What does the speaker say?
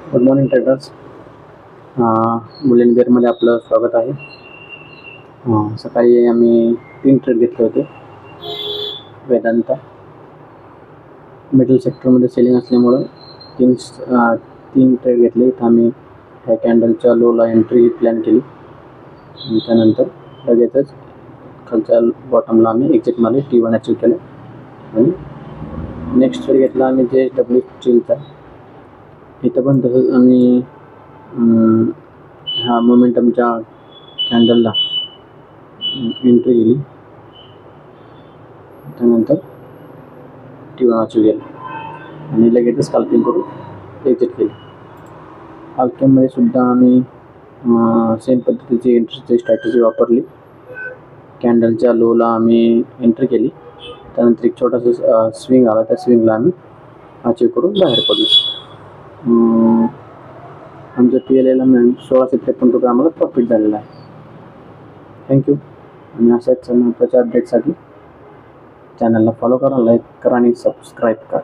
Good morning traders. Boolean बेअरमध्ये आपलं स्वागत आहे. सकाळी आम्ही 3 ट्रेड घेतले होते. वेदांता मिडल सेक्टरमध्ये सेलिंग असल्यामुळं तीन ट्रेड घेतले. इथं आम्ही ह्या कॅन्डलच्या लोला एंट्री प्लॅन केली आणि त्यानंतर लगेचच खालच्या बॉटमला आम्ही एक्झिटमध्ये T1 अचीव केलं आणि नेक्स्ट ट्रेड घेतला आम्ही JSW स्टीलचा. इथं पण तसंच आम्ही ह्या मोमेंटमच्या कॅन्डलला एंट्री केली, त्यानंतर T1 अचीव केलं आणि लगेचच स्कॅल्पिंग करून एक्झिट केली. अल्केममध्ये सुद्धा आम्ही सेम पद्धतीची एंट्रीची स्ट्रॅटेजी वापरली. कॅन्डलच्या लोला आम्ही एंट्री केली, त्यानंतर एक छोटासा स्विंग आला, त्या स्विंगला आम्ही अचीव करून बाहेर पडलो. आमच्या PLAला मिळून 1653 रुपये आम्हाला प्रॉफिट झालेला आहे. थँक्यू. आणि अशाच महत्त्वाच्या अपडेटसाठी चॅनलला फॉलो करा, लाईक करा आणि सबस्क्राईब करा.